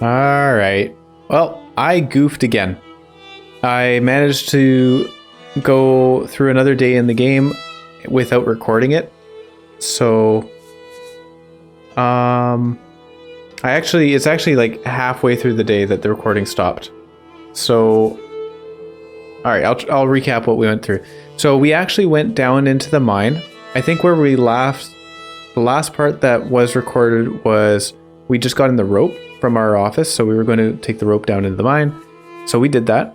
All right. Well, I goofed again. I managed to go through another day in the game without recording it. So, it's actually like halfway through the day that the recording stopped. So, all right, I'll recap what we went through. So we actually went down into the mine. I think where we left, the last part that was recorded was we just got in the rope from our office. So we were going to take the rope down into the mine. So we did that.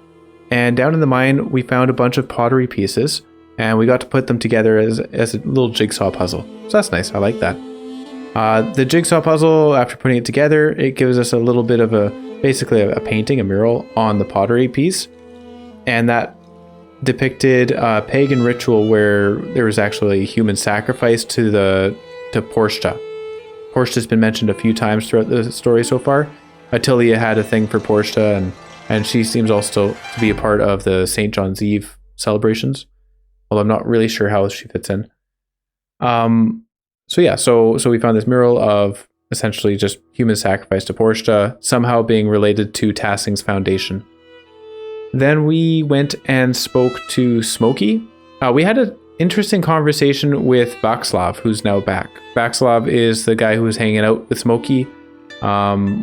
And down in the mine, we found a bunch of pottery pieces and we got to put them together as a little jigsaw puzzle. So that's nice. I like that. The jigsaw puzzle, after putting it together, it gives us a little bit of basically a painting, a mural on the pottery piece. And that depicted a pagan ritual where there was actually human sacrifice to Portia. Portia's been mentioned a few times throughout the story so far. Attilia had a thing for Portia, and she seems also to be a part of the St. John's Eve celebrations, although I'm not really sure how she fits in. So we found this mural of essentially just human sacrifice to Portia, somehow being related to Tassing's foundation. Then we went and spoke to Smokey. We had an interesting conversation with Václav, who's now back. Václav is the guy who was hanging out with Smokey.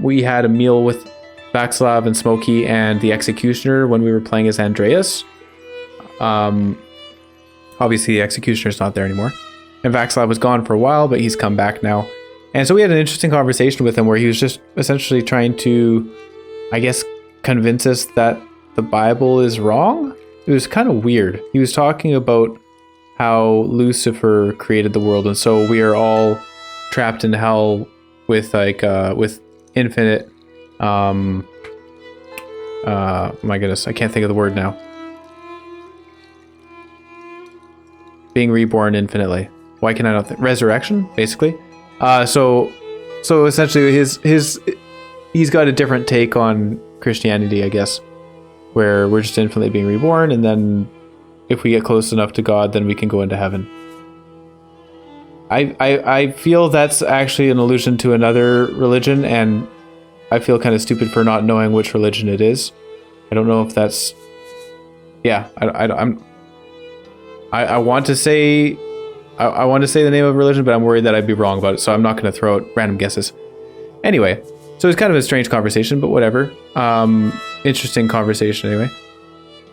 We had a meal with Václav and Smokey and the Executioner when we were playing as Andreas. Obviously, the Executioner's not there anymore. And Václav was gone for a while, but he's come back now. And so we had an interesting conversation with him where he was just essentially trying to, I guess, convince us that the Bible is wrong. It was kind of weird. He was talking about how Lucifer created the world, and so we are all trapped in hell with with infinite. My goodness, I can't think of the word now. Being reborn infinitely. Why can I not think? Resurrection, basically. So essentially, he's got a different take on Christianity, I guess, where we're just infinitely being reborn, and then if we get close enough to God, then we can go into heaven. I feel that's actually an allusion to another religion, and I feel kind of stupid for not knowing which religion it is. I don't know if that's... Yeah, I want to say... I want to say the name of a religion, but I'm worried that I'd be wrong about it, so I'm not going to throw out random guesses. Anyway, so it's kind of a strange conversation, but whatever. Interesting conversation anyway.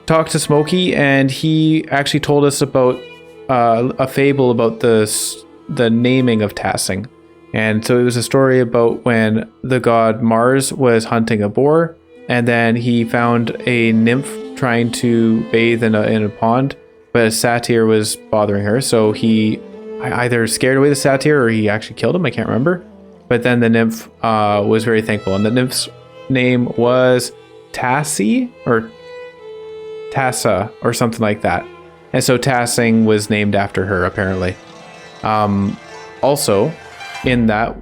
Talked to Smokey, and he actually told us about a fable about the naming of Tassing. And so it was a story about when the god Mars was hunting a boar, and then he found a nymph trying to bathe in a pond, but a satyr was bothering her, so he either scared away the satyr or he actually killed him, I can't remember. But then the nymph was very thankful, and the nymph's name was Tassie or Tassa or something like that. And so Tassing was named after her, apparently. Also, in that,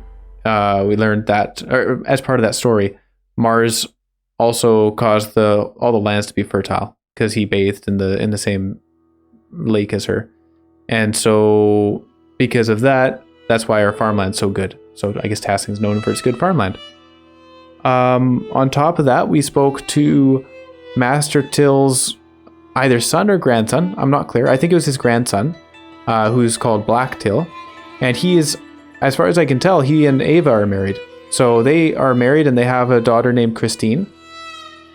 we learned that, or as part of that story, Mars also caused all the lands to be fertile because he bathed in the same lake as her. And so because of that, that's why our farmland's so good. So I guess Tassing's known for its good farmland. On top of that, we spoke to Master Till's either son or grandson. I'm not clear. I think it was his grandson, who's called Black Till. And he is, as far as I can tell, he and Ava are married. So they are married and they have a daughter named Christine.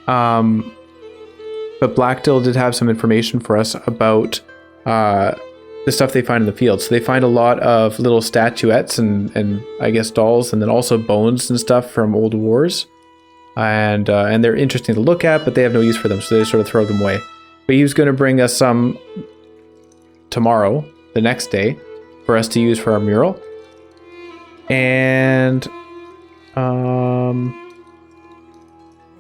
But Black Till did have some information for us about the stuff they find in the field. So they find a lot of little statuettes and I guess dolls, and then also bones and stuff from old wars. And they're interesting to look at, but they have no use for them, so they sort of throw them away. But he was going to bring us some tomorrow, the next day, for us to use for our mural. And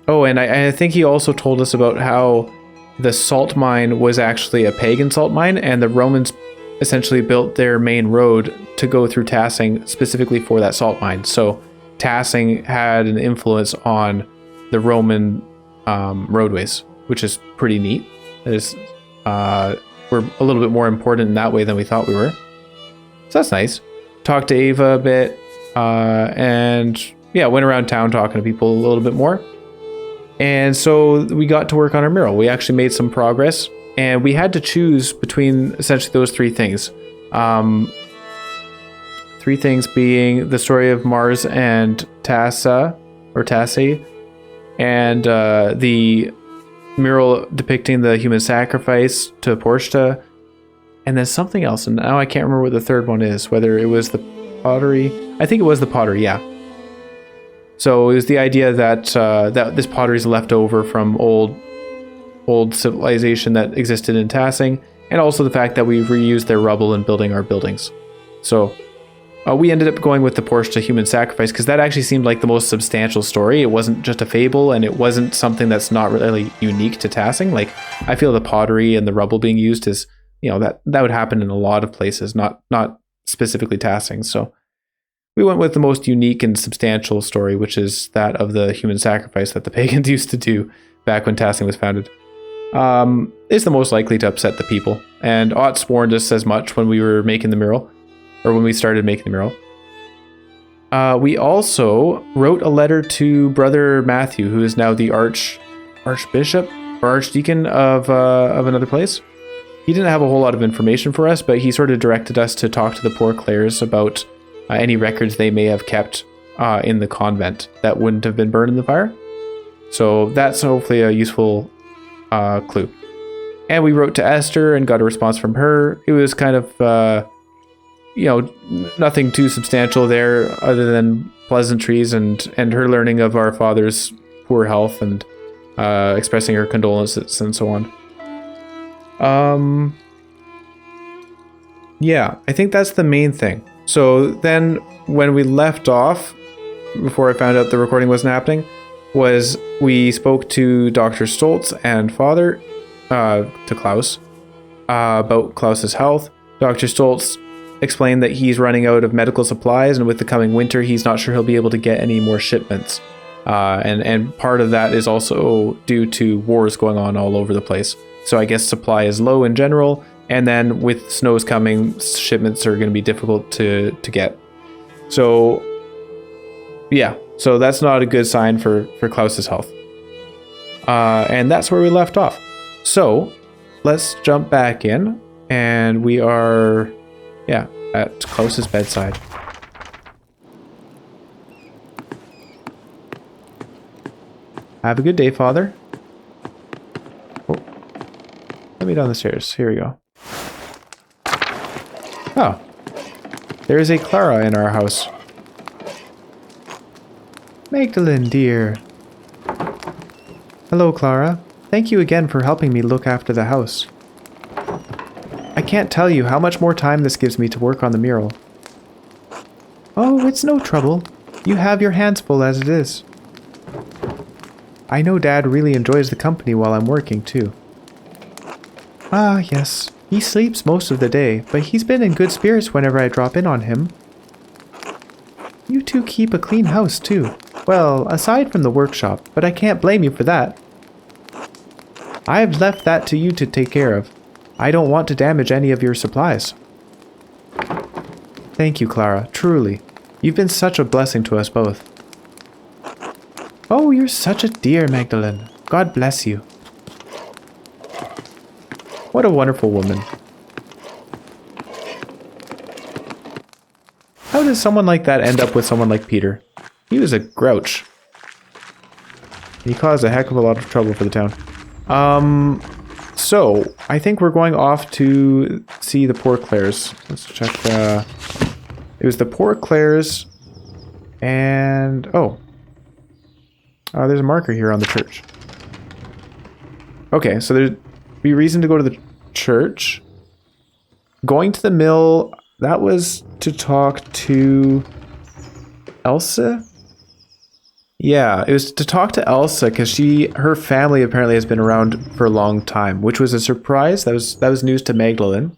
and I think he also told us about how the salt mine was actually a pagan salt mine, and the Romans essentially built their main road to go through Tassing specifically for that salt mine. So Tassing had an influence on the Roman roadways, which is pretty neat. It is, we're a little bit more important in that way than we thought we were. So that's nice. Talked to Ava a bit, and yeah, went around town talking to people a little bit more. And so we got to work on our mural. We actually made some progress, and we had to choose between essentially those three things. Three things being the story of Mars and Tassi, and the mural depicting the human sacrifice to Portia, and then something else. And now I can't remember what the third one is, whether it was the pottery. I think it was the pottery, yeah. So it was the idea that that this pottery is left over from old civilization that existed in Tassing, and also the fact that we've reused their rubble in building our buildings. So we ended up going with the Portia human sacrifice because that actually seemed like the most substantial story. It wasn't just a fable, and it wasn't something that's not really unique to Tassing. Like, I feel the pottery and the rubble being used is, you know, that would happen in a lot of places, not specifically Tassing. So we went with the most unique and substantial story, which is that of the human sacrifice that the pagans used to do back when Tassing was founded. It's the most likely to upset the people, and Otts warned us as much when we were making the mural, or when we started making the mural. We also wrote a letter to Brother Matthew, who is now the archbishop or archdeacon of another place. He didn't have a whole lot of information for us, but he sort of directed us to talk to the Poor Clares about any records they may have kept in the convent that wouldn't have been burned in the fire. So that's hopefully a useful clue. And we wrote to Esther and got a response from her. It was kind of, nothing too substantial there other than pleasantries and her learning of our father's poor health and expressing her condolences and so on. Yeah, I think that's the main thing. So then when we left off, before I found out the recording wasn't happening, was we spoke to Dr. Stoltz and Father, to Klaus, about Klaus's health. Dr. Stoltz explained that he's running out of medical supplies, and with the coming winter, he's not sure he'll be able to get any more shipments. And part of that is also due to wars going on all over the place. So I guess supply is low in general, and then with snows coming, shipments are going to be difficult to get. So yeah, so that's not a good sign for Klaus's health. And that's where we left off. So let's jump back in, and we are, at Klaus's bedside. Have a good day, Father. Oh, let me down the stairs. Here we go. Oh, there is a Clara in our house. Magdalene, dear. Hello, Clara. Thank you again for helping me look after the house. I can't tell you how much more time this gives me to work on the mural. Oh, it's no trouble. You have your hands full as it is. I know Dad really enjoys the company while I'm working, too. Ah, yes. He sleeps most of the day, but he's been in good spirits whenever I drop in on him. You two keep a clean house, too. Well, aside from the workshop, but I can't blame you for that. I've left that to you to take care of. I don't want to damage any of your supplies. Thank you, Clara, truly. You've been such a blessing to us both. Oh, you're such a dear, Magdalene. God bless you. What a wonderful woman. How does someone like that end up with someone like Peter? He was a grouch. He caused a heck of a lot of trouble for the town. So, I think we're going off to see the Poor Clares. Let's check, it was the Poor Clares, and, there's a marker here on the church. Okay, so there'd be reason to go to the church. Going to the mill, that was to talk to Elsa? Yeah, it was to talk to Elsa because her family apparently has been around for a long time, which was a surprise. That was news to Magdalene.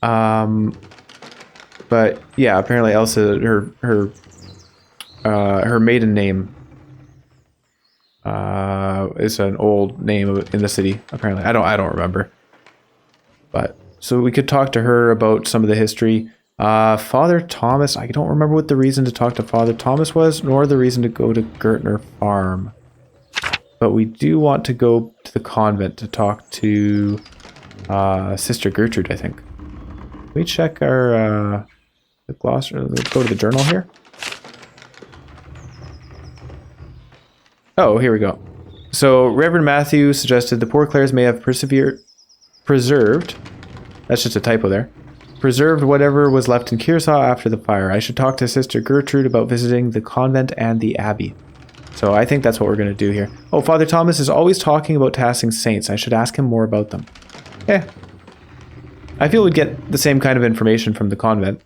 But yeah, apparently Elsa, her maiden name is an old name in the city. Apparently, I don't remember. But so we could talk to her about some of the history. Father Thomas, I don't remember what the reason to talk to Father Thomas was, nor the reason to go to Gertner Farm. But we do want to go to the convent to talk to Sister Gertrude, I think. Can we check our the glossary? Let's go to the journal here. Oh, here we go. So Reverend Matthew suggested the poor Clares may have preserved. That's just a typo there. Preserved whatever was left in Kearsarge after the fire. I should talk to Sister Gertrude about visiting the convent and the abbey. So I think that's what we're going to do here. Oh, Father Thomas is always talking about tassing saints. I should ask him more about them. Yeah. I feel we'd get the same kind of information from the convent.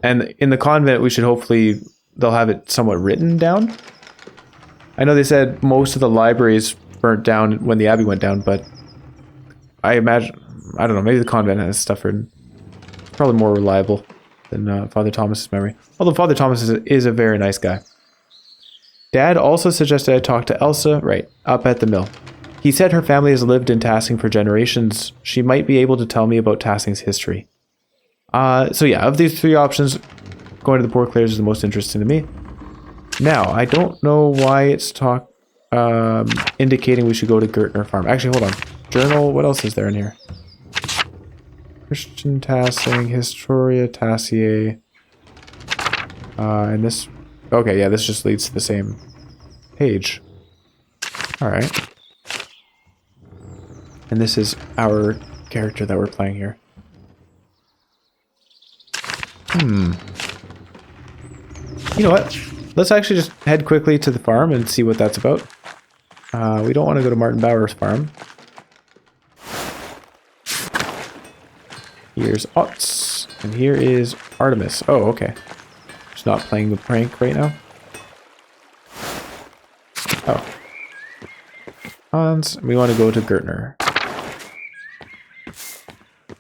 And in the convent, we should hopefully, they'll have it somewhat written down. I know they said most of the libraries burnt down when the abbey went down, but I imagine, I don't know, maybe the convent has stuff written. Probably more reliable than Father Thomas's memory. Although Father Thomas is a very nice guy. Dad also suggested I talk to Elsa, right, up at the mill. He said her family has lived in Tassing for generations. She might be able to tell me about Tassing's history. So yeah, of these three options, going to the Poor Clares is the most interesting to me. Now, I don't know why it's indicating we should go to Gertner Farm. Actually, hold on. Journal, what else is there in here? Christian Tassing, Historia Tassier. And this... Okay, yeah, this just leads to the same page. Alright. And this is our character that we're playing here. You know what? Let's actually just head quickly to the farm and see what that's about. We don't want to go to Martin Bauer's farm. Here's Otz. And here is Artemis. Oh, okay. Just not playing the prank right now. Oh. Hans, we want to go to Gertner.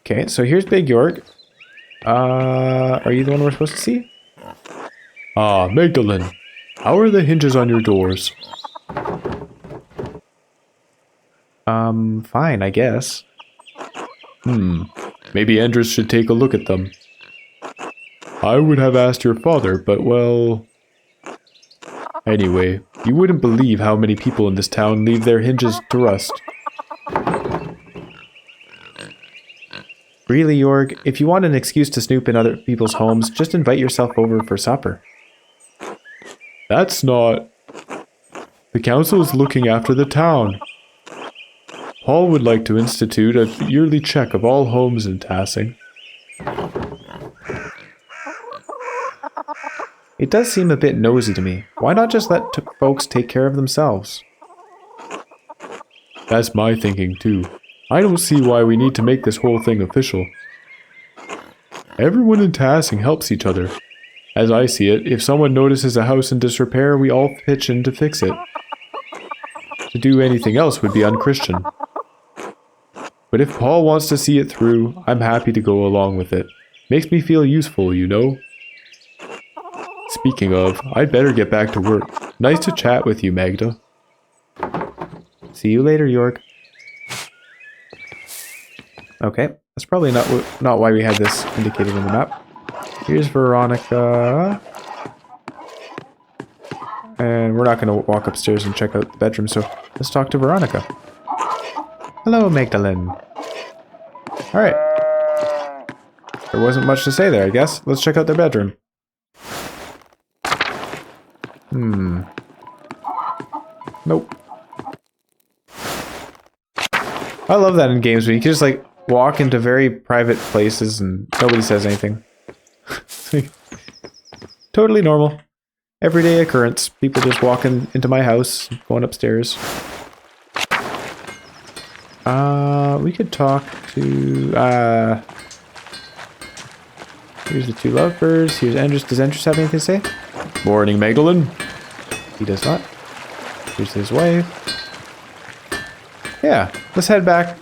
Okay, so here's Big York. Are you the one we're supposed to see? Ah, Magdalene. How are the hinges on your doors? Fine, I guess. Maybe Andres should take a look at them. I would have asked your father, but well... Anyway, you wouldn't believe how many people in this town leave their hinges to rust. Really, Jorg, if you want an excuse to snoop in other people's homes, just invite yourself over for supper. That's not... The council is looking after the town. Paul would like to institute a yearly check of all homes in Tassing. It does seem a bit nosy to me. Why not just let folks take care of themselves? That's my thinking too. I don't see why we need to make this whole thing official. Everyone in Tassing helps each other. As I see it, if someone notices a house in disrepair, we all pitch in to fix it. To do anything else would be unchristian. But if Paul wants to see it through, I'm happy to go along with it. Makes me feel useful, you know? Speaking of, I'd better get back to work. Nice to chat with you, Magda. See you later, York. Okay, that's probably not why we had this indicated in the map. Here's Veronica. And we're not going to walk upstairs and check out the bedroom, so let's talk to Veronica. Hello, Magdalene. Alright. There wasn't much to say there, I guess. Let's check out their bedroom. Nope. I love that in games where you can just, like, walk into very private places and nobody says anything. Totally normal. Everyday occurrence. People just walking into my house, going upstairs. We could talk to, here's the two lovebirds. Here's Andres. Does Andres have anything to say? Morning, Magdalene. He does not. Here's his wife. Yeah, let's head back.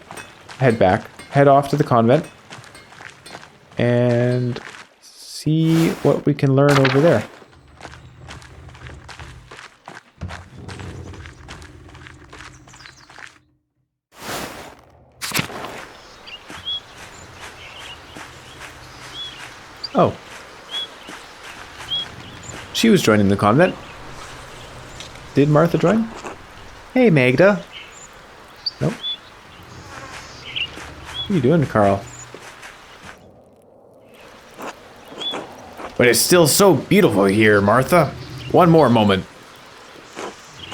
Head off to the convent. And see what we can learn over there. Oh, She was joining the convent. Did Martha join? Hey, Magda. Nope. What are you doing, Carl? But it's still so beautiful here, Martha. One more moment.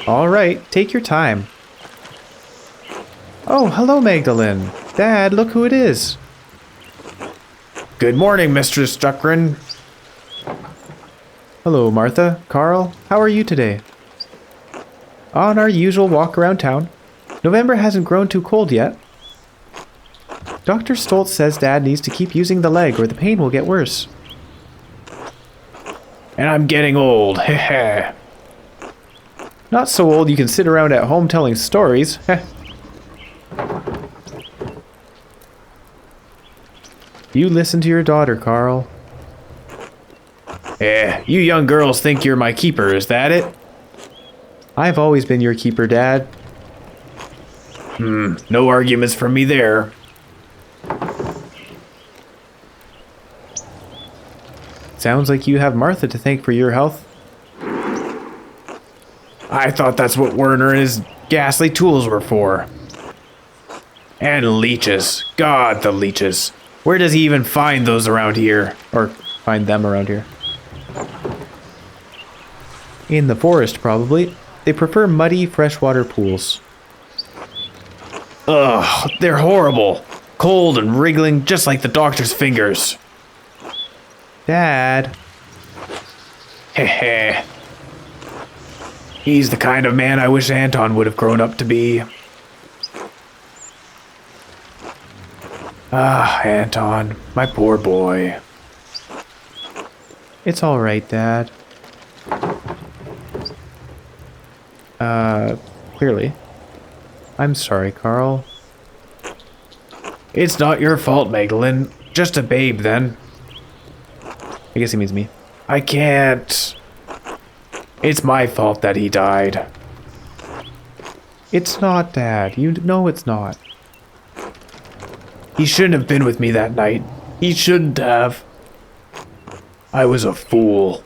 All right, take your time. Oh, hello, Magdalene. Dad, look who it is. Good morning, Mistress Duckrin. Hello, Martha. Carl, how are you today? On our usual walk around town. November hasn't grown too cold yet. Dr. Stoltz says Dad needs to keep using the leg or the pain will get worse. And I'm getting old. Heh. Not so old you can sit around at home telling stories. You listen to your daughter, Carl. You young girls think you're my keeper, is that it? I've always been your keeper, Dad. No arguments from me there. Sounds like you have Martha to thank for your health. I thought that's what Werner and his ghastly tools were for. And leeches. God, the leeches. Where does he even find those around here? Or find them around here. In the forest, probably. They prefer muddy, freshwater pools. Ugh, they're horrible. Cold and wriggling just like the doctor's fingers. Dad. Heh. He's the kind of man I wish Anton would have grown up to be. Ah, Anton, my poor boy. It's all right, Dad. Clearly. I'm sorry, Carl. It's not your fault, Magdalene. Just a babe, then. I guess he means me. I can't. It's my fault that he died. It's not, Dad. You know it's not. He shouldn't have been with me that night. He shouldn't have. I was a fool.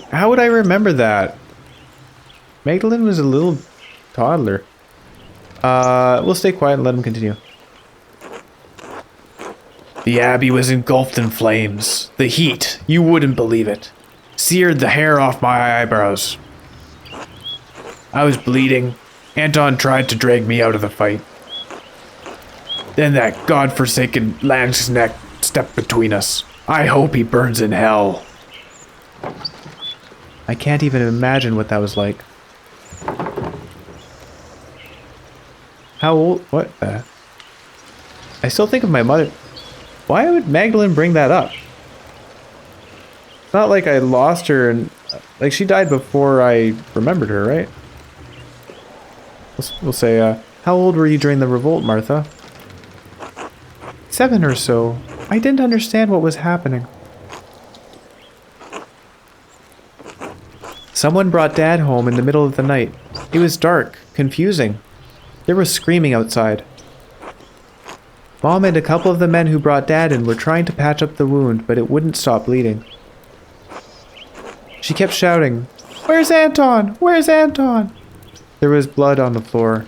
How would I remember that? Magdalene was a little toddler. We'll stay quiet and let him continue. The abbey was engulfed in flames. The heat, you wouldn't believe it, seared the hair off my eyebrows. I was bleeding. Anton tried to drag me out of the fight. Then that godforsaken Landsneck stepped between us. I hope he burns in hell. I can't even imagine what that was like. How old? What? I still think of my mother. Why would Magdalene bring that up? It's not like I lost her and... Like, she died before I remembered her, right? We'll say, how old were you during the revolt, Martha? 7 or so. I didn't understand what was happening. Someone brought Dad home in the middle of the night. It was dark, confusing. There was screaming outside. Mom and a couple of the men who brought Dad in were trying to patch up the wound, but it wouldn't stop bleeding. She kept shouting, "Where's Anton? Where's Anton?" There was blood on the floor.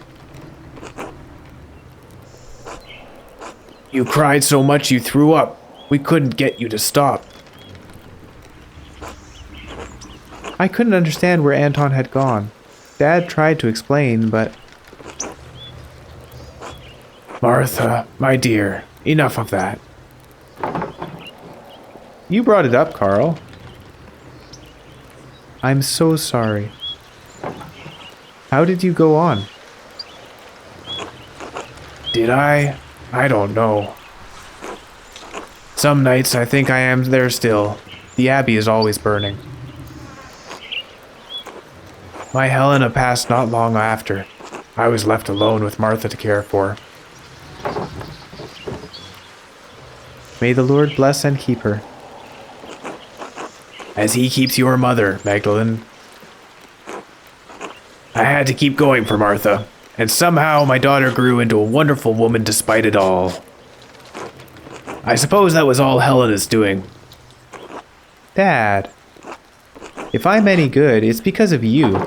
You cried so much you threw up. We couldn't get you to stop. I couldn't understand where Anton had gone. Dad tried to explain, but... Martha, my dear, enough of that. You brought it up, Carl. I'm so sorry. How did you go on? Did I? I don't know. Some nights I think I am there still. The abbey is always burning. My Helena passed not long after. I was left alone with Martha to care for. May the Lord bless and keep her. As he keeps your mother, Magdalene. I had to keep going for Martha, and somehow my daughter grew into a wonderful woman despite it all. I suppose that was all Helena's doing. Dad, if I'm any good, it's because of you.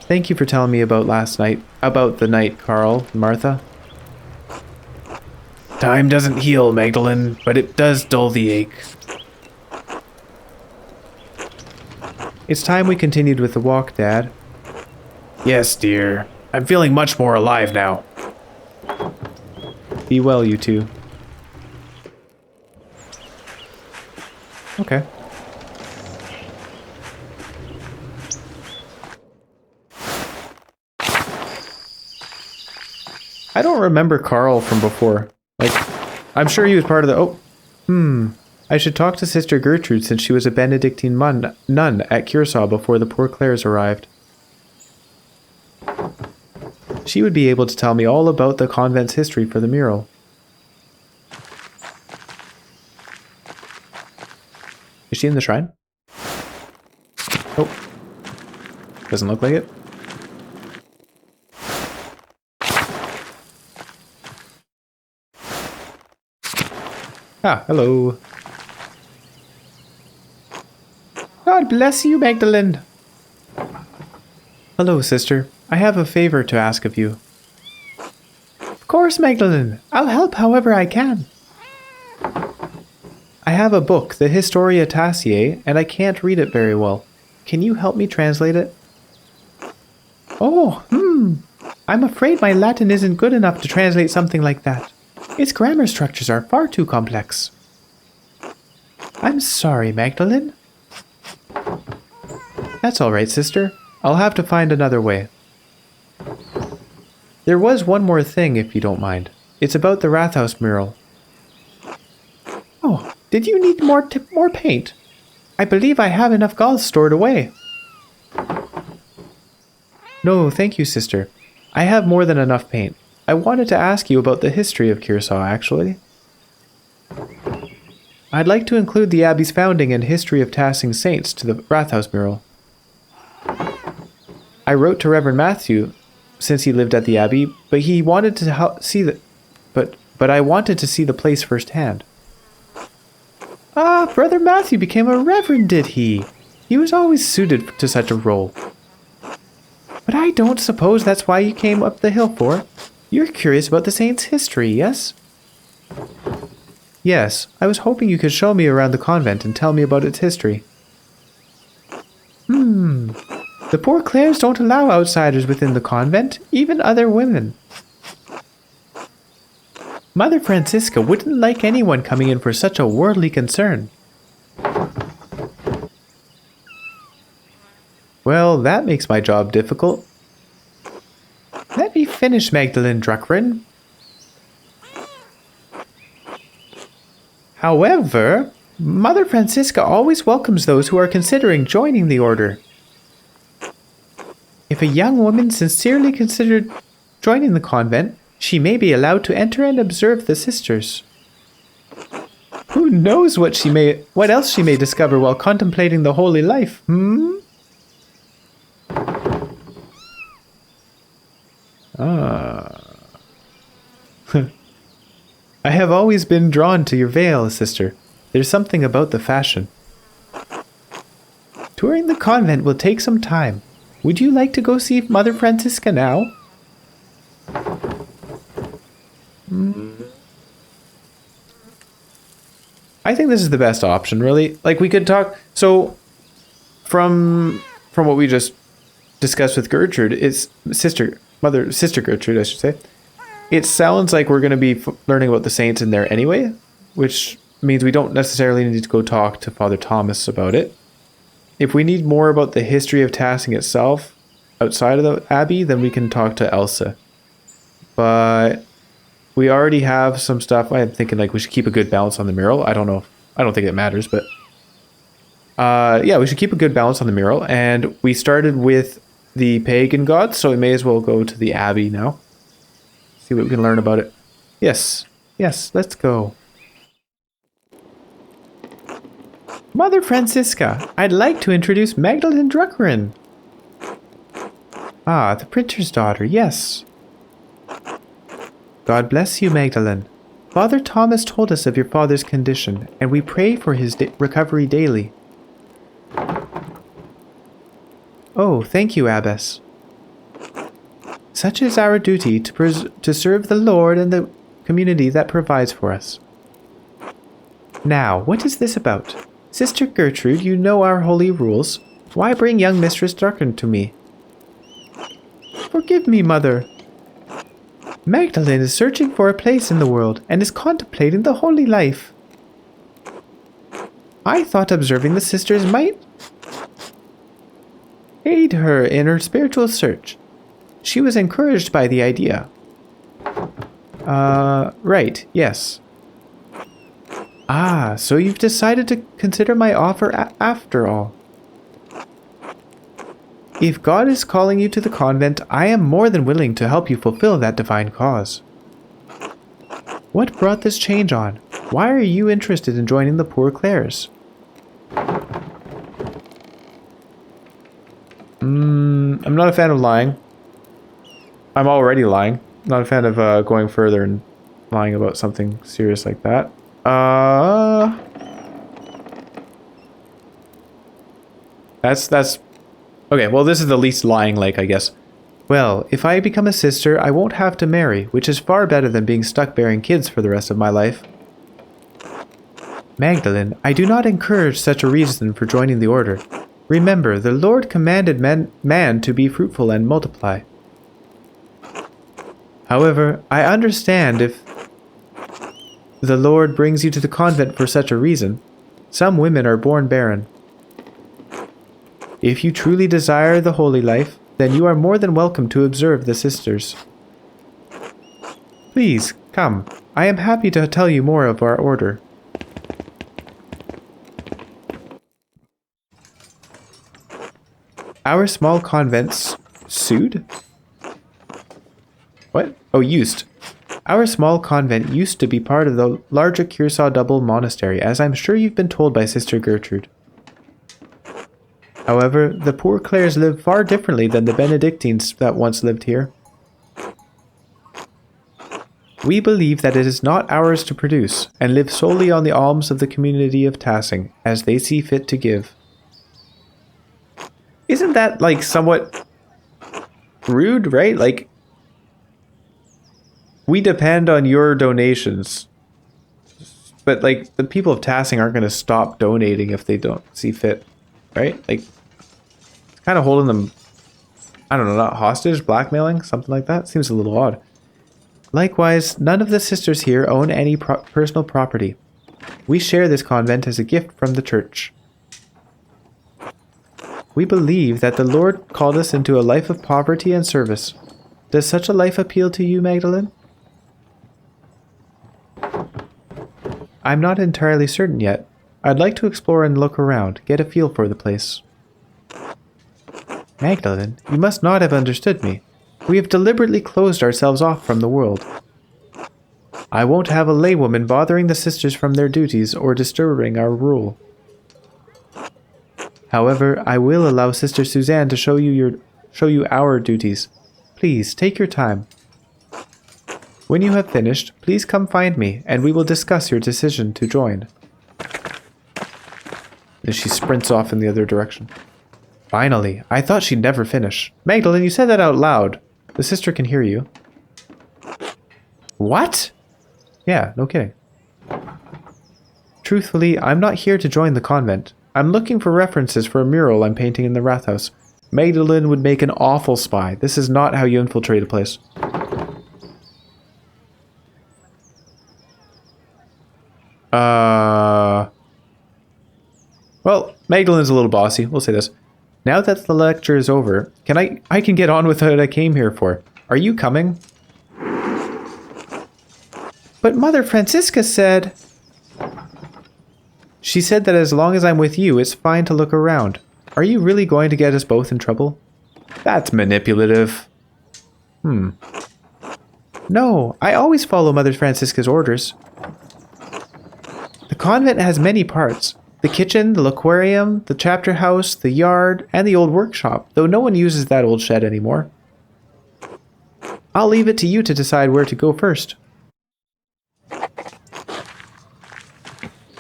Thank you for telling me about the night, Carl, Martha. Time doesn't heal, Magdalene, but it does dull the ache. It's time we continued with the walk, Dad. Yes, dear. I'm feeling much more alive now. Be well, you two. Okay. I don't remember Carl from before. Like, I'm sure he was part of the... I should talk to Sister Gertrude since she was a Benedictine nun at Curacao before the poor Clares arrived. She would be able to tell me all about the convent's history for the mural. Is she in the shrine? Oh. Doesn't look like it. Ah, hello. God bless you, Magdalene. Hello, sister. I have a favor to ask of you. Of course, Magdalene. I'll help however I can. I have a book, the Historia Taciae, and I can't read it very well. Can you help me translate it? Oh, I'm afraid my Latin isn't good enough to translate something like that. Its grammar structures are far too complex. I'm sorry, Magdalene. That's all right, sister. I'll have to find another way. There was one more thing, if you don't mind. It's about the Rathaus mural. Oh, did you need more paint? I believe I have enough gauze stored away. No, thank you, sister. I have more than enough paint. I wanted to ask you about the history of Curacao, actually. I'd like to include the Abbey's founding and history of tassing saints to the Rathaus mural. I wrote to Reverend Matthew, since he lived at the Abbey, but he wanted to see the... But I wanted to see the place firsthand. Ah, Brother Matthew became a reverend, did he? He was always suited to such a role. But I don't suppose that's why you came up the hill for. You're curious about the saint's history, yes? Yes, I was hoping you could show me around the convent and tell me about its history. The poor Clares don't allow outsiders within the convent, even other women. Mother Francisca wouldn't like anyone coming in for such a worldly concern. Well, that makes my job difficult. Let me finish, Magdalene Druckrin. However, Mother Francisca always welcomes those who are considering joining the order. If a young woman sincerely considered joining the convent, she may be allowed to enter and observe the sisters. Who knows what else she may discover while contemplating the holy life, I have always been drawn to your veil, sister. There's something about the fashion. Touring the convent will take some time. Would you like to go see Mother Francisca now? I think this is the best option, really. Like, we could talk... So, from what we just discussed with Gertrude, it's Sister Gertrude, I should say. It sounds like we're going to be learning about the saints in there anyway, which means we don't necessarily need to go talk to Father Thomas about it. If we need more about the history of tassing itself outside of the Abbey, then we can talk to Elsa. But we already have some stuff. I'm thinking like we should keep a good balance on the mural. I don't know. I don't think it matters, but yeah, we should keep a good balance on the mural. And we started with the pagan gods, so we may as well go to the Abbey now. See what we can learn about it. Yes, let's go. Mother Francisca, I'd like to introduce Magdalene Druckrin. Ah, the printer's daughter, yes. God bless you, Magdalene. Father Thomas told us of your father's condition, and we pray for his recovery daily. Oh, thank you, Abbess. Such is our duty to serve the Lord and the community that provides for us. Now, what is this about? Sister Gertrude, you know our holy rules. Why bring young Mistress Darken to me? Forgive me, Mother. Magdalene is searching for a place in the world and is contemplating the holy life. I thought observing the sisters might aid her in her spiritual search. She was encouraged by the idea. Right, yes. Ah, so you've decided to consider my offer after all. If God is calling you to the convent, I am more than willing to help you fulfill that divine cause. What brought this change on? Why are you interested in joining the Poor Clares? I'm not a fan of lying. I'm already lying. Not a fan of going further and lying about something serious like that. That's okay, well, this is the least lying like, I guess. Well, if I become a sister, I won't have to marry, which is far better than being stuck bearing kids for the rest of my life. Magdalene, I do not encourage such a reason for joining the order. Remember, the Lord commanded man to be fruitful and multiply. However, I understand if the Lord brings you to the convent for such a reason. Some women are born barren. If you truly desire the holy life, then you are more than welcome to observe the sisters. Please, come. I am happy to tell you more of our order. Our small convents sued? What? Oh, used. Our small convent used to be part of the larger Curacao Double Monastery, as I'm sure you've been told by Sister Gertrude. However, the Poor Clares live far differently than the Benedictines that once lived here. We believe that it is not ours to produce, and live solely on the alms of the community of Tassing, as they see fit to give. Isn't that, like, somewhat rude, right? Like, we depend on your donations. But, like, the people of Tassing aren't going to stop donating if they don't see fit, right? Like, it's kind of holding them, I don't know, not hostage, blackmailing, something like that. Seems a little odd. Likewise, none of the sisters here own any personal property. We share this convent as a gift from the church. We believe that the Lord called us into a life of poverty and service. Does such a life appeal to you, Magdalene? I'm not entirely certain yet. I'd like to explore and look around, get a feel for the place. Magdalene, you must not have understood me. We have deliberately closed ourselves off from the world. I won't have a laywoman bothering the sisters from their duties or disturbing our rule. However, I will allow Sister Suzanne to show you our duties. Please, take your time. When you have finished, please come find me, and we will discuss your decision to join. Then she sprints off in the other direction. Finally, I thought she'd never finish. Magdalene, you said that out loud. The sister can hear you. What? Yeah, no kidding. Truthfully, I'm not here to join the convent. I'm looking for references for a mural I'm painting in the Rathaus. Magdalene would make an awful spy. This is not how you infiltrate a place. Well, Magdalene's a little bossy. We'll say this. Now that the lecture is over, I can get on with what I came here for. Are you coming? But Mother Francisca said... She said that as long as I'm with you, it's fine to look around. Are you really going to get us both in trouble? That's manipulative. No, I always follow Mother Francisca's orders. The convent has many parts. The kitchen, the aquarium, the chapter house, the yard, and the old workshop, though no one uses that old shed anymore. I'll leave it to you to decide where to go first.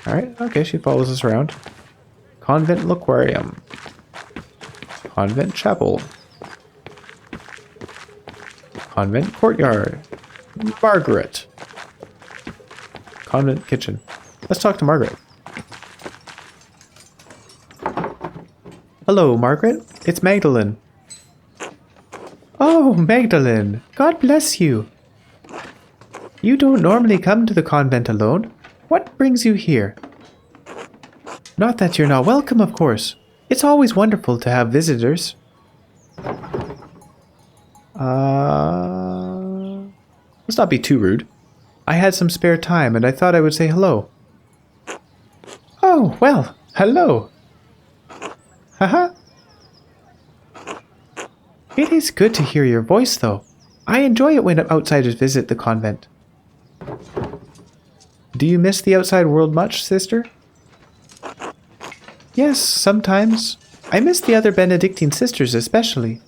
Alright, okay, she follows us around. Convent Loquarium. Convent Chapel. Convent Courtyard. Margaret. Convent Kitchen. Let's talk to Margaret. Hello, Margaret. It's Magdalene. Oh, Magdalene. God bless you. You don't normally come to the convent alone. What brings you here? Not that you're not welcome, of course. It's always wonderful to have visitors. Let's not be too rude. I had some spare time and I thought I would say hello. Oh, well, hello. Haha. It is good to hear your voice, though. I enjoy it when outsiders visit the convent. Do you miss the outside world much, sister? Yes, sometimes. I miss the other Benedictine sisters especially.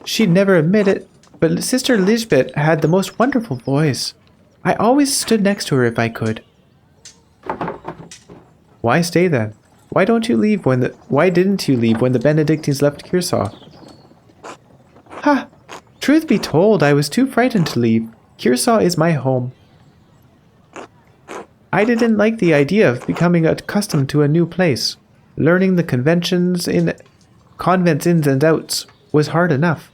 She'd never admit it, but Sister Lisbeth had the most wonderful voice. I always stood next to her if I could. Why stay then? Why didn't you leave when the Benedictines left Kearsarge? Ha! Truth be told, I was too frightened to leave. Kearsarge is my home. I didn't like the idea of becoming accustomed to a new place. Learning the conventions in convents ins and outs was hard enough.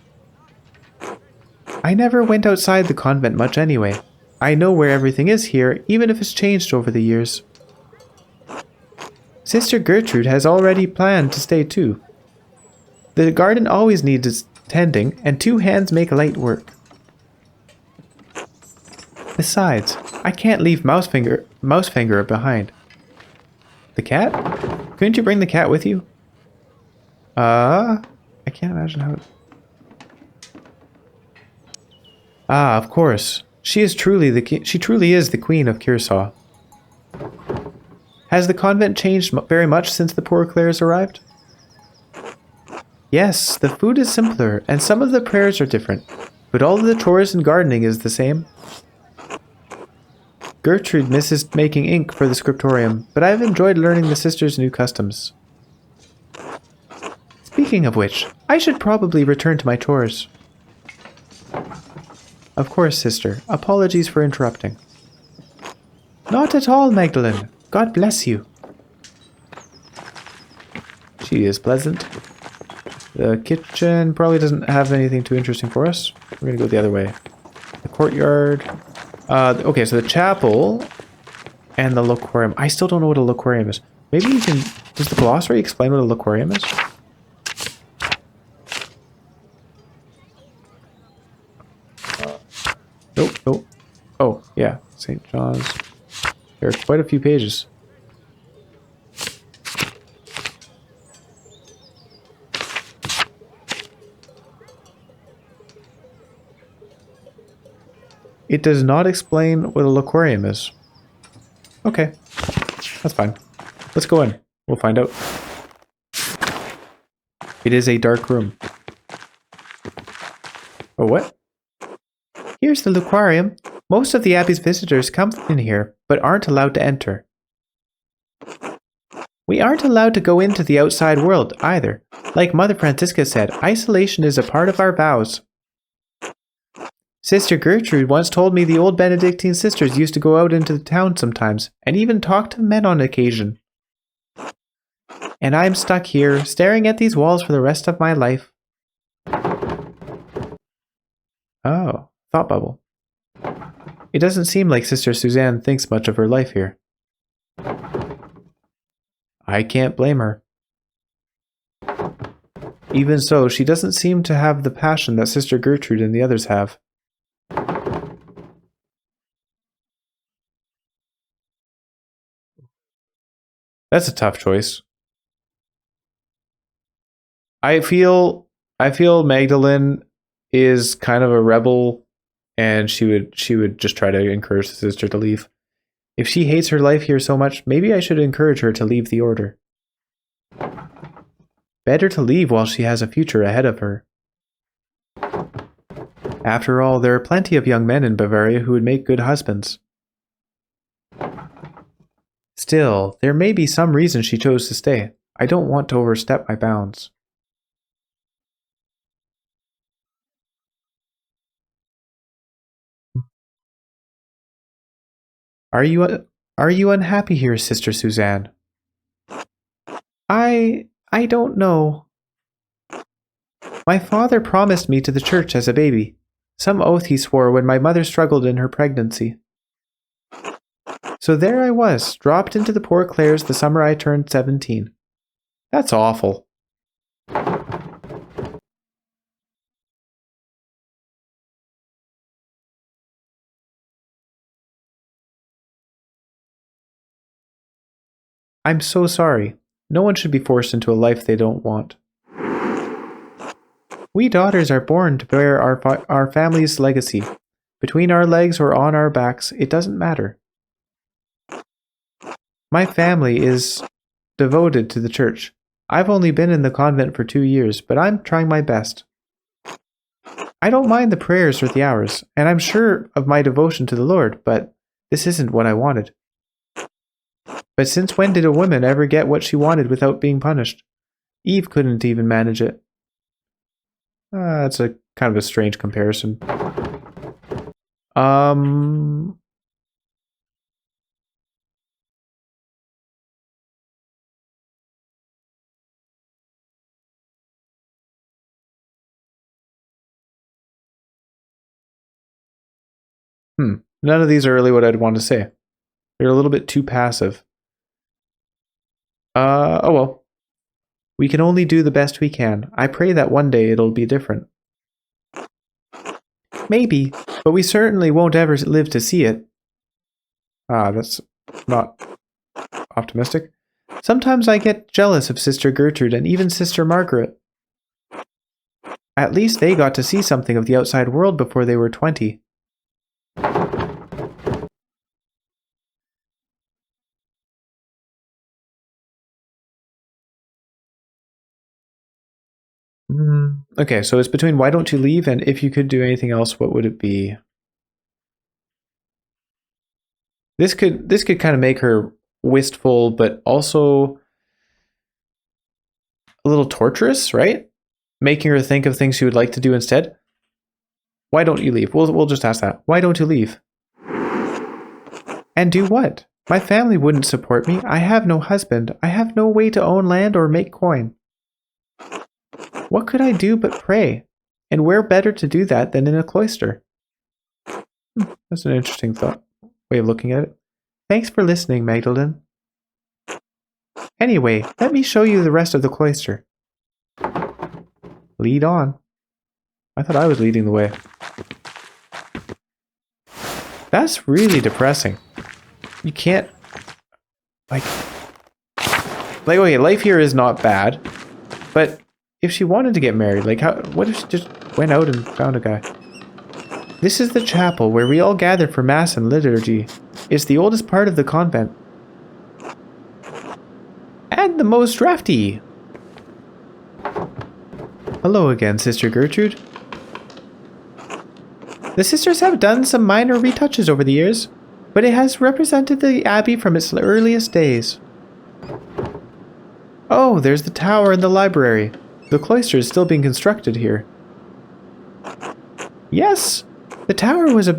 I never went outside the convent much anyway. I know where everything is here, even if it's changed over the years. Sister Gertrude has already planned to stay too. The garden always needs tending, and 2 hands make light work. Besides, I can't leave Mousefinger behind. The cat? Couldn't you bring the cat with you? I can't imagine how... Ah, of course. She truly is the queen of Kearsarge. Has the convent changed very much since the poor Clares arrived? Yes, the food is simpler, and some of the prayers are different, but all of the chores and gardening is the same. Gertrude misses making ink for the scriptorium, but I've enjoyed learning the sisters' new customs. Speaking of which, I should probably return to my chores. Of course, sister. Apologies for interrupting. Not at all, Magdalene. God bless you. She is pleasant. The kitchen probably doesn't have anything too interesting for us. We're going to go the other way. The courtyard. Okay, so the chapel and the loquarium. I still don't know what a loquarium is. Maybe you can... Does the glossary explain what a loquarium is? Nope. Oh, yeah. St. John's. There are quite a few pages. It does not explain what a loquarium is. Okay. That's fine. Let's go in. We'll find out. It is a dark room. Oh, what? Here's the loquarium. Most of the Abbey's visitors come in here, but aren't allowed to enter. We aren't allowed to go into the outside world, either. Like Mother Francisca said, isolation is a part of our vows. Sister Gertrude once told me the old Benedictine sisters used to go out into the town sometimes, and even talk to men on occasion. And I'm stuck here, staring at these walls for the rest of my life. Oh, thought bubble. It doesn't seem like Sister Suzanne thinks much of her life here. I can't blame her. Even so, she doesn't seem to have the passion that Sister Gertrude and the others have. That's a tough choice. I feel Magdalene is kind of a rebel, and she would just try to encourage the sister to leave. If she hates her life here so much, maybe I should encourage her to leave the order. Better to leave while she has a future ahead of her. After all, there are plenty of young men in Bavaria who would make good husbands. Still, there may be some reason she chose to stay. I don't want to overstep my bounds. Are you unhappy here, Sister Suzanne? I don't know. My father promised me to the church as a baby. Some oath he swore when my mother struggled in her pregnancy. So there I was, dropped into the Poor Clares the summer I turned 17. That's awful. I'm so sorry. No one should be forced into a life they don't want. We daughters are born to bear our family's legacy. Between our legs or on our backs, it doesn't matter. My family is devoted to the church. I've only been in the convent for 2 years, but I'm trying my best. I don't mind the prayers or the hours, and I'm sure of my devotion to the Lord, but this isn't what I wanted. But since when did a woman ever get what she wanted without being punished? Eve couldn't even manage it. That's a kind of a strange comparison. None of these are really what I'd want to say. They're a little bit too passive. Oh well. We can only do the best we can. I pray that one day it'll be different. Maybe, but we certainly won't ever live to see it. That's not optimistic. Sometimes I get jealous of Sister Gertrude and even Sister Margaret. At least they got to see something of the outside world before they were 20. Okay, so it's between why don't you leave and if you could do anything else, what would it be? This could kind of make her wistful, but also a little torturous, right? Making her think of things she would like to do instead. Why don't you leave? We'll just ask that. Why don't you leave? And do what? My family wouldn't support me. I have no husband. I have no way to own land or make coin. What could I do but pray? And where better to do that than in a cloister? That's an interesting way of looking at it. Thanks for listening, Magdalene. Anyway, let me show you the rest of the cloister. Lead on. I thought I was leading the way. That's really depressing. You can't... okay, life here is not bad, but if she wanted to get married, what if she just went out and found a guy? This is the chapel where we all gather for Mass and liturgy. It's the oldest part of the convent. And the most drafty. Hello again, Sister Gertrude. The sisters have done some minor retouches over the years, but it has represented the abbey from its earliest days. Oh, there's the tower and the library. The cloister is still being constructed here. Yes, the tower was a...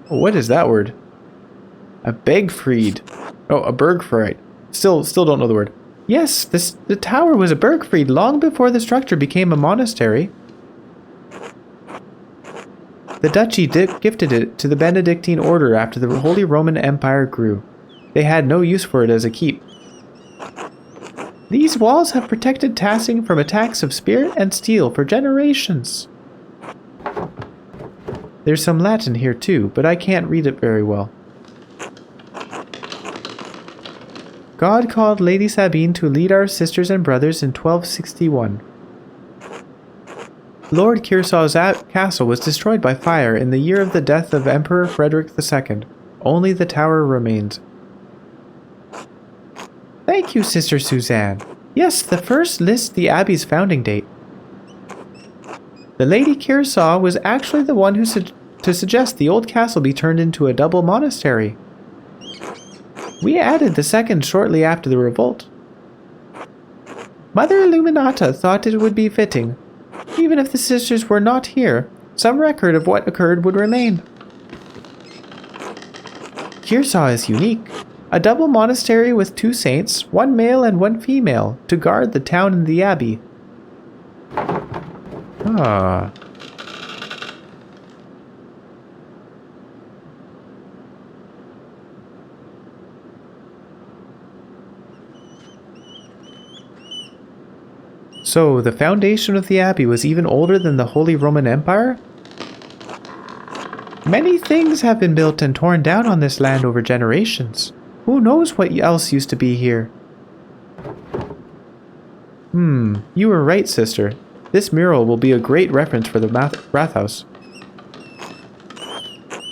What is that word? A Begfried. Oh, a Bergfried. Still don't know the word. Yes, the tower was a Bergfried long before the structure became a monastery. The duchy gifted it to the Benedictine order after the Holy Roman Empire grew. They had no use for it as a keep. These walls have protected Tassing from attacks of spirit and steel for generations. There's some Latin here too, but I can't read it very well. God called Lady Sabine to lead our sisters and brothers in 1261. Lord Kearsaw's castle was destroyed by fire in the year of the death of Emperor Frederick II. Only the tower remains. Thank you, Sister Suzanne. Yes, the first lists the abbey's founding date. The Lady Kearsarge was actually the one who to suggest the old castle be turned into a double monastery. We added the second shortly after the revolt. Mother Illuminata thought it would be fitting. Even if the sisters were not here, some record of what occurred would remain. Kearsarge is unique. A double monastery with 2 saints, 1 male and 1 female, to guard the town and the abbey. Ah. So, the foundation of the abbey was even older than the Holy Roman Empire? Many things have been built and torn down on this land over generations. Who knows what else used to be here? You were right, sister. This mural will be a great reference for the Rathaus.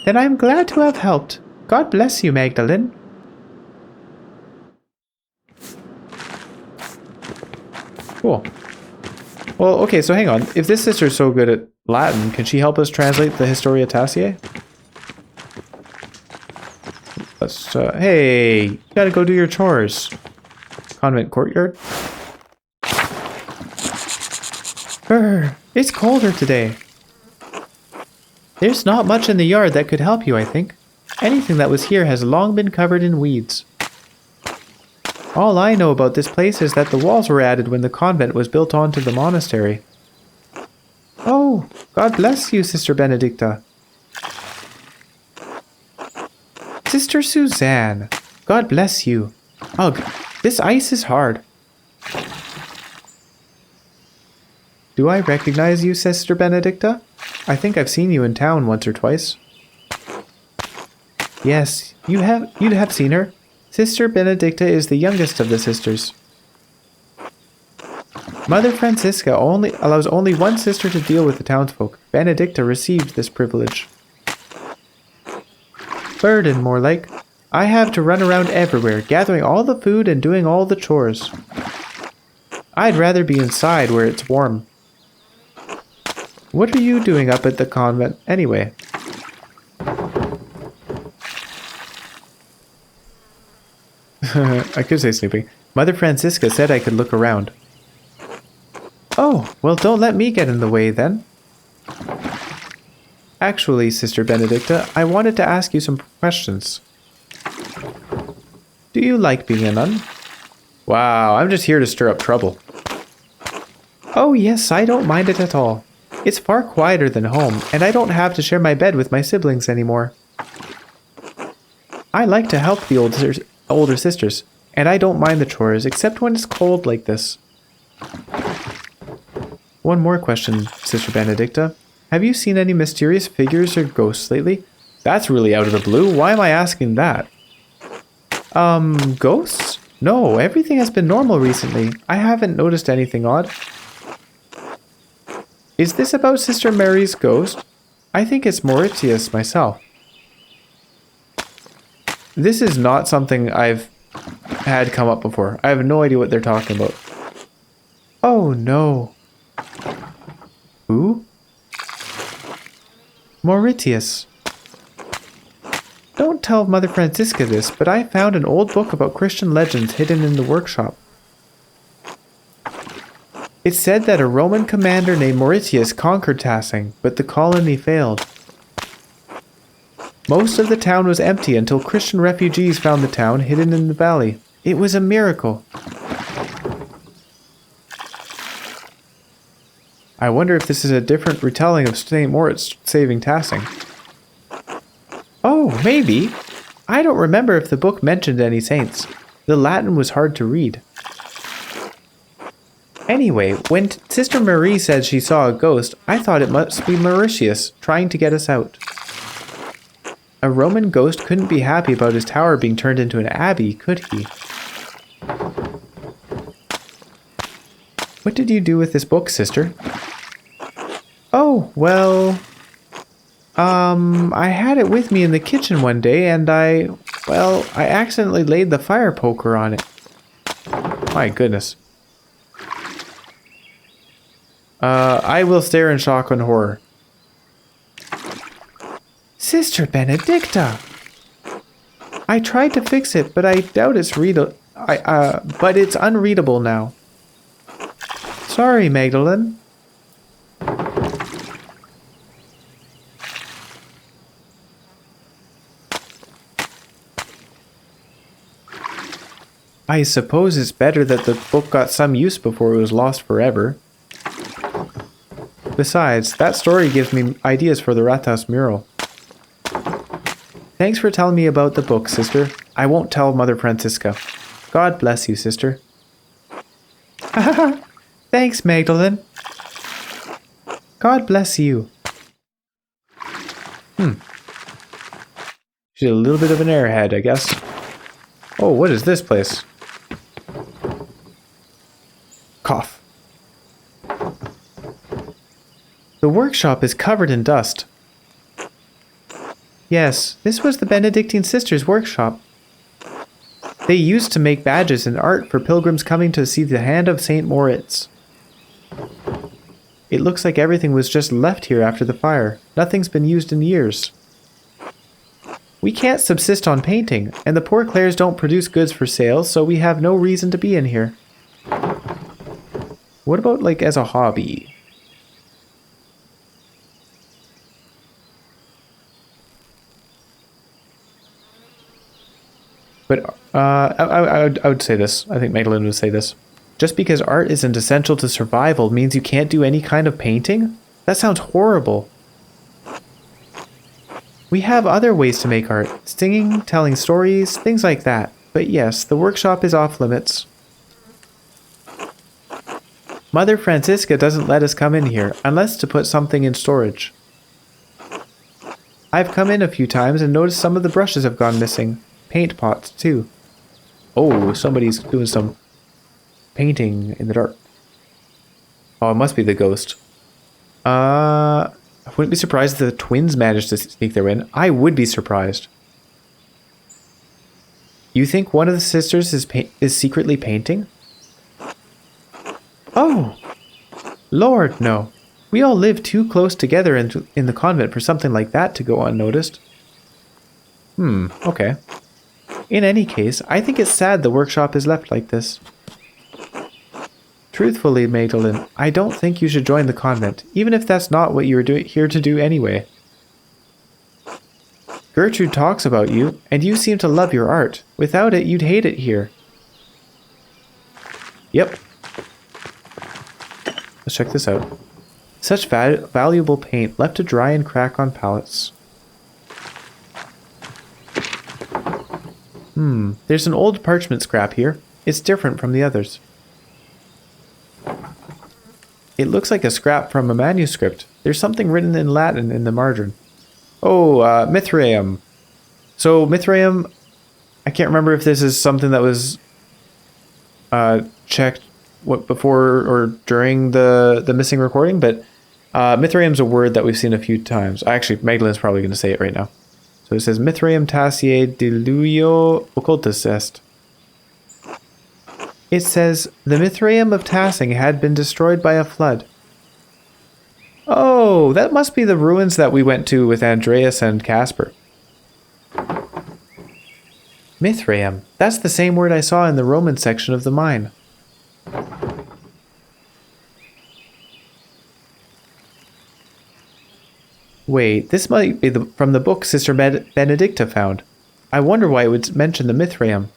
Then I am glad to have helped. God bless you, Magdalene. Cool. Well, okay, so hang on. If this sister's so good at Latin, can she help us translate the Historia Taciae? Let's, hey, you gotta go do your chores. Convent courtyard. It's colder today. There's not much in the yard that could help you, I think. Anything that was here has long been covered in weeds. All I know about this place is that the walls were added when the convent was built onto the monastery. Oh, God bless you, Sister Benedicta. Sister Suzanne, God bless you. Ugh, this ice is hard. Do I recognize you, Sister Benedicta? I think I've seen you in town once or twice. Yes, you'd have seen her. Sister Benedicta is the youngest of the sisters. Mother Francisca allows only one sister to deal with the townsfolk. Benedicta received this privilege. Burden, more like. I have to run around everywhere, gathering all the food and doing all the chores. I'd rather be inside where it's warm. What are you doing up at the convent, anyway? I could say sleeping. Mother Francisca said I could look around. Oh, well, don't let me get in the way, then. Actually, Sister Benedicta, I wanted to ask you some questions. Do you like being a nun? Wow, I'm just here to stir up trouble. Oh yes, I don't mind it at all. It's far quieter than home, and I don't have to share my bed with my siblings anymore. I like to help the older sisters, and I don't mind the chores, except when it's cold like this. One more question, Sister Benedicta. Have you seen any mysterious figures or ghosts lately? That's really out of the blue. Why am I asking that? Ghosts? No, everything has been normal recently. I haven't noticed anything odd. Is this about Sister Mary's ghost? I think it's Mauritius myself. This is not something I've had come up before. I have no idea what they're talking about. Oh no. Who? Mauritius. Don't tell Mother Francisca this, but I found an old book about Christian legends hidden in the workshop. It said that a Roman commander named Mauritius conquered Tassing, but the colony failed. Most of the town was empty until Christian refugees found the town hidden in the valley. It was a miracle. I wonder if this is a different retelling of St. Moritz saving Tassing. Oh, maybe. I don't remember if the book mentioned any saints. The Latin was hard to read. Anyway, when Sister Marie said she saw a ghost, I thought it must be Mauritius trying to get us out. A Roman ghost couldn't be happy about his tower being turned into an abbey, could he? What did you do with this book, sister? Oh, well... I had it with me in the kitchen one day and I accidentally laid the fire poker on it. My goodness. I will stare in shock and horror. Sister Benedicta! I tried to fix it, but I doubt it's but it's unreadable now. Sorry, Magdalene. I suppose it's better that the book got some use before it was lost forever. Besides, that story gives me ideas for the Rathaus mural. Thanks for telling me about the book, sister. I won't tell Mother Francisca. God bless you, sister. Thanks, Magdalene. God bless you. She's a little bit of an airhead, I guess. Oh, what is this place? Cough. The workshop is covered in dust. Yes, this was the Benedictine sisters' workshop. They used to make badges and art for pilgrims coming to see the hand of St. Moritz. It looks like everything was just left here after the fire. Nothing's been used in years. We can't subsist on painting, and the poor Clares don't produce goods for sale, so we have no reason to be in here. What about, like, as a hobby? But I would say this. I think Magdalene would say this. Just because art isn't essential to survival means you can't do any kind of painting? That sounds horrible. We have other ways to make art. Singing, telling stories, things like that. But yes, the workshop is off limits. Mother Francisca doesn't let us come in here, unless to put something in storage. I've come in a few times and noticed some of the brushes have gone missing. Paint pots, too. Oh, somebody's doing some painting in the dark. Oh, it must be the ghost. I wouldn't be surprised if the twins managed to sneak their way in. I would be surprised. You think one of the sisters is secretly painting? Oh! Lord, no. We all live too close together in the convent for something like that to go unnoticed. Okay. In any case, I think it's sad the workshop is left like this. Truthfully, Magdalene, I don't think you should join the convent, even if that's not what you were here to do anyway. Gertrude talks about you, and you seem to love your art. Without it, you'd hate it here. Yep. Let's check this out. Such valuable paint left to dry and crack on pallets. There's an old parchment scrap here. It's different from the others. It looks like a scrap from a manuscript. There's something written in Latin in the margin. Oh, Mithraeum. So Mithraeum, I can't remember if this is something that was checked before or during the missing recording, but Mithraeum's a word that we've seen a few times. Actually, Magdalene's probably going to say it right now. So it says Mithraeum tassiae diluvio occultus est. It says the Mithraeum of Tassing had been destroyed by a flood. Oh, that must be the ruins that we went to with Andreas and Casper. Mithraeum. That's the same word I saw in the Roman section of the mine. Wait, this might be from the book Sister Benedicta found. I wonder why it would mention the Mithraeum.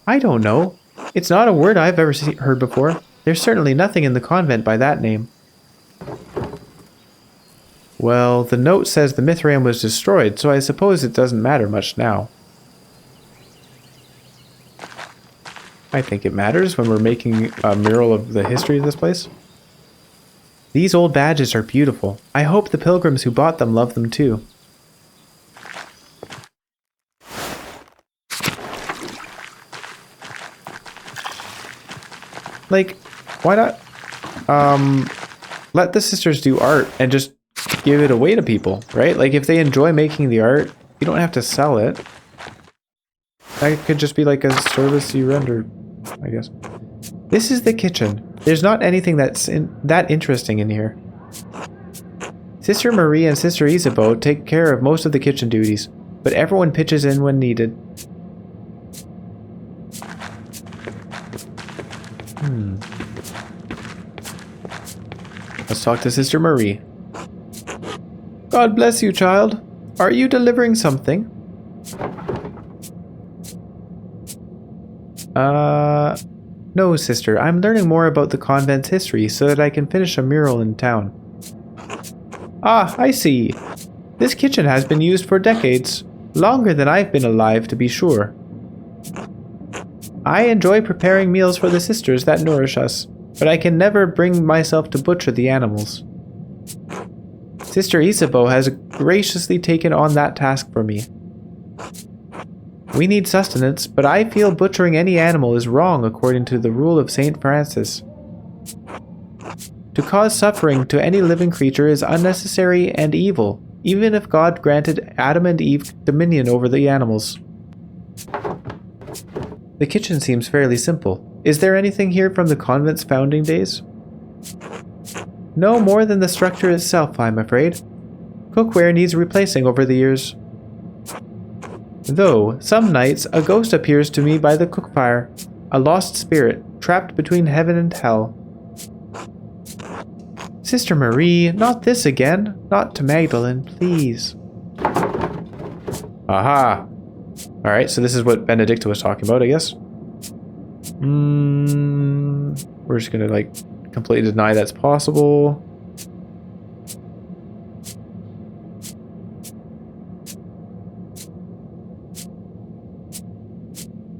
I don't know. It's not a word I've ever heard before. There's certainly nothing in the convent by that name. Well, the note says the Mithraeum was destroyed, so I suppose it doesn't matter much now. I think it matters when we're making a mural of the history of this place. These old badges are beautiful. I hope the pilgrims who bought them love them too. Like, why not let the sisters do art and just give it away to people, right? Like, if they enjoy making the art, you don't have to sell it. That could just be like a service you render, I guess. This is the kitchen. There's not anything that interesting in here. Sister Marie and Sister Isabeau take care of most of the kitchen duties, but everyone pitches in when needed. Let's talk to Sister Marie. God bless you, child. Are you delivering something? No, sister. I'm learning more about the convent's history so that I can finish a mural in town. Ah, I see. This kitchen has been used for decades. Longer than I've been alive, to be sure. I enjoy preparing meals for the sisters that nourish us, but I can never bring myself to butcher the animals. Sister Isabeau has graciously taken on that task for me. We need sustenance, but I feel butchering any animal is wrong according to the rule of St. Francis. To cause suffering to any living creature is unnecessary and evil, even if God granted Adam and Eve dominion over the animals. The kitchen seems fairly simple. Is there anything here from the convent's founding days? No more than the structure itself, I'm afraid. Cookware needs replacing over the years. Though, some nights, a ghost appears to me by the cookfire, a lost spirit, trapped between heaven and hell. Sister Marie, not this again. Not to Magdalene, please. Aha! Alright, so this is what Benedicta was talking about, I guess. We're just gonna, like, completely deny that's possible.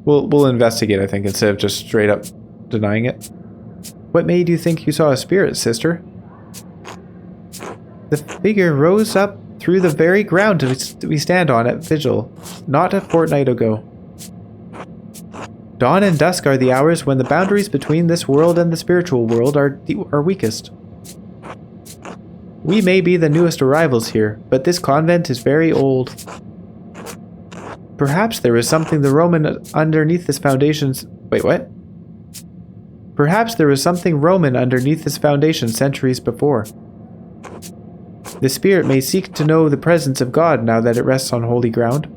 We'll investigate, I think, instead of just straight up denying it. What made you think you saw a spirit, sister? The figure rose up through the very ground we stand on at vigil, not a fortnight ago. Dawn and dusk are the hours when the boundaries between this world and the spiritual world are weakest. We may be the newest arrivals here, but this convent is very old. Perhaps there was something the Roman underneath this foundation's... Wait, what? Perhaps there was something Roman underneath this foundation centuries before. The spirit may seek to know the presence of God now that it rests on holy ground.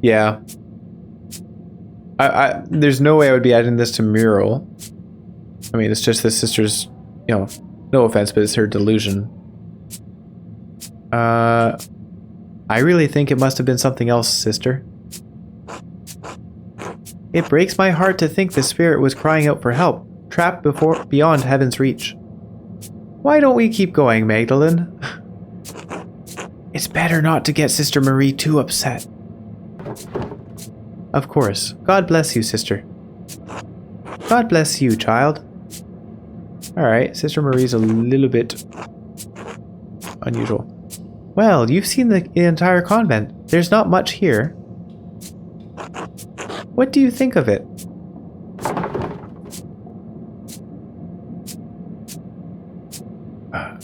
Yeah. There's no way I would be adding this to mural. I mean, it's just the sister's, you know, no offense, but it's her delusion. I really think it must have been something else, sister. It breaks my heart to think the spirit was crying out for help, trapped beyond heaven's reach. Why don't we keep going, Magdalene? It's better not to get Sister Marie too upset. Of course. God bless you, sister. God bless you, child. Alright, Sister Marie's a little bit unusual. Well, you've seen the entire convent. There's not much here. What do you think of it?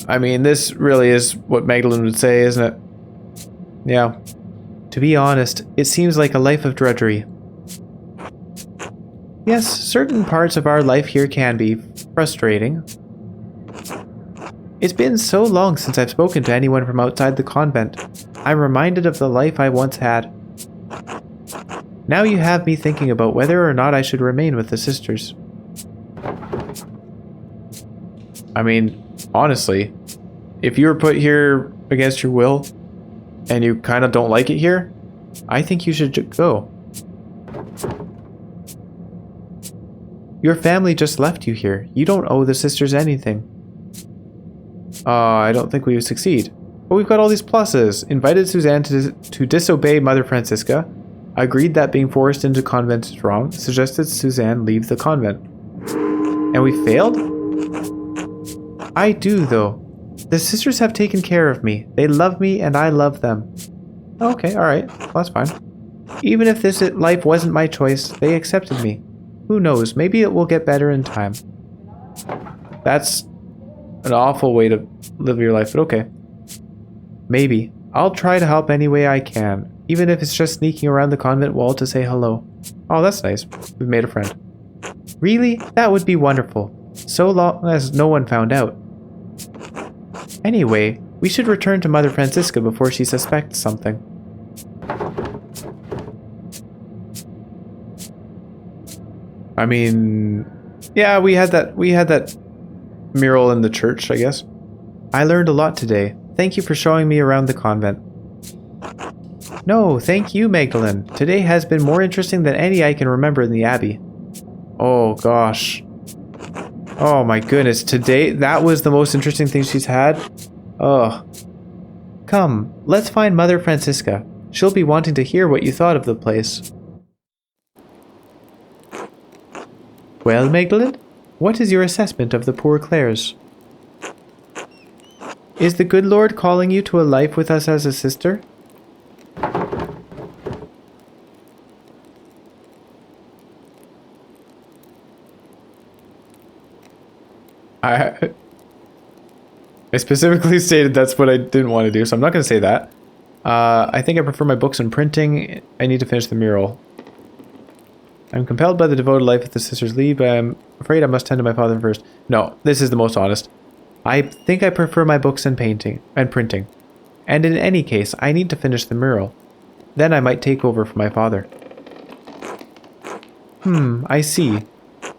I mean, this really is what Magdalene would say, isn't it? Yeah. To be honest, it seems like a life of drudgery. Yes, certain parts of our life here can be frustrating. It's been so long since I've spoken to anyone from outside the convent. I'm reminded of the life I once had. Now you have me thinking about whether or not I should remain with the sisters. I mean, honestly, if you were put here against your will, and you kind of don't like it here, I think you should go. Your family just left you here. You don't owe the sisters anything. I don't think we would succeed. But we've got all these pluses. Invited Suzanne to disobey Mother Francisca. Agreed that being forced into convent is wrong. Suggested Suzanne leave the convent. And we failed? I do, though. The sisters have taken care of me. They love me and I love them. Okay, alright. Well, that's fine. Even if this life wasn't my choice, they accepted me. Who knows? Maybe it will get better in time. That's an awful way to live your life, but okay. Maybe. I'll try to help any way I can, even if it's just sneaking around the convent wall to say hello. Oh, that's nice. We've made a friend. Really? That would be wonderful. So long as no one found out. Anyway, we should return to Mother Francisca before she suspects something. I mean, yeah, we had that mural in the church, I guess. I learned a lot today. Thank you for showing me around the convent. No, thank you, Magdalene. Today has been more interesting than any I can remember in the Abbey. Oh, gosh. Oh, my goodness. Today, that was the most interesting thing she's had. Ugh. Come, let's find Mother Francisca. She'll be wanting to hear what you thought of the place. Well, Magdalene, what is your assessment of the poor Clares? Is the good Lord calling you to a life with us as a sister? I specifically stated that's what I didn't want to do, so I'm not going to say that. I think I prefer my books and printing. I need to finish the mural. I'm compelled by the devoted life of the sisters lead, but I'm afraid I must tend to my father first. No, this is the most honest. I think I prefer my books and painting and printing. And in any case, I need to finish the mural. Then I might take over for my father. I see.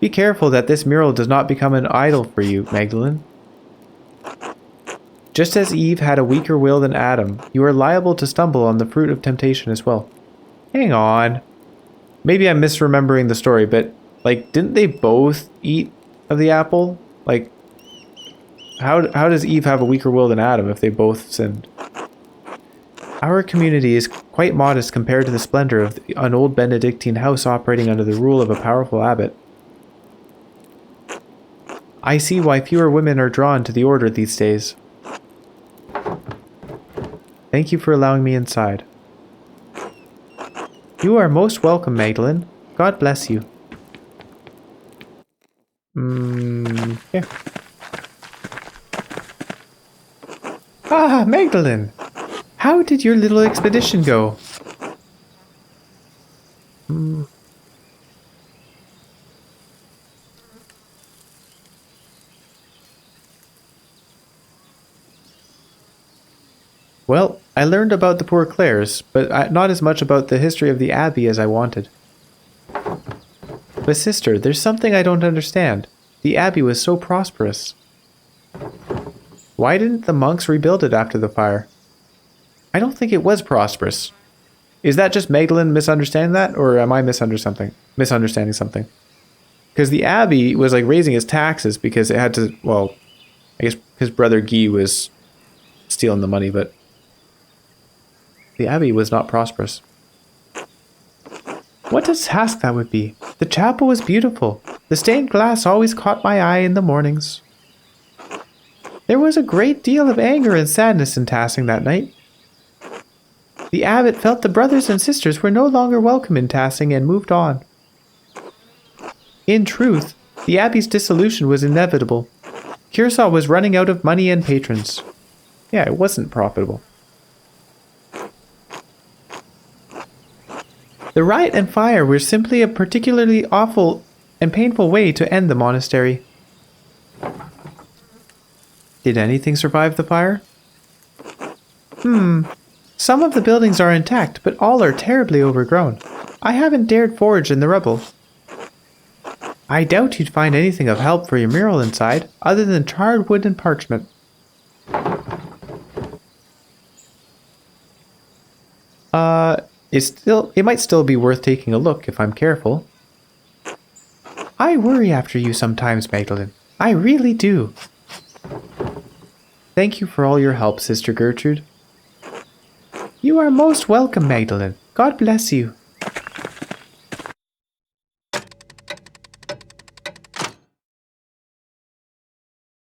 Be careful that this mural does not become an idol for you, Magdalene. Just as Eve had a weaker will than Adam, you are liable to stumble on the fruit of temptation as well. Hang on. Maybe I'm misremembering the story, but, like, didn't they both eat of the apple? Like, how does Eve have a weaker will than Adam if they both sinned? Our community is quite modest compared to the splendor of an old Benedictine house operating under the rule of a powerful abbot. I see why fewer women are drawn to the order these days. Thank you for allowing me inside. You are most welcome, Magdalene. God bless you. Yeah. Ah, Magdalene! How did your little expedition go? Well, I learned about the poor Clares, but not as much about the history of the Abbey as I wanted. But sister, there's something I don't understand. The Abbey was so prosperous. Why didn't the monks rebuild it after the fire? I don't think it was prosperous. Is that just Magdalene misunderstanding that, or am I misunderstanding something? Because the Abbey was like raising its taxes because it had to, well, I guess his brother Guy was stealing the money, but the Abbey was not prosperous. What a task that would be. The chapel was beautiful. The stained glass always caught my eye in the mornings. There was a great deal of anger and sadness in Tassing that night. The abbot felt the brothers and sisters were no longer welcome in Tassing and moved on. In truth, the abbey's dissolution was inevitable. Kearsarge was running out of money and patrons. Yeah, it wasn't profitable. The riot and fire were simply a particularly awful and painful way to end the monastery. Did anything survive the fire? Some of the buildings are intact, but all are terribly overgrown. I haven't dared forage in the rubble. I doubt you'd find anything of help for your mural inside, other than charred wood and parchment. It might still be worth taking a look if I'm careful. I worry after you sometimes, Magdalene. I really do. Thank you for all your help, Sister Gertrude. You are most welcome, Magdalene. God bless you.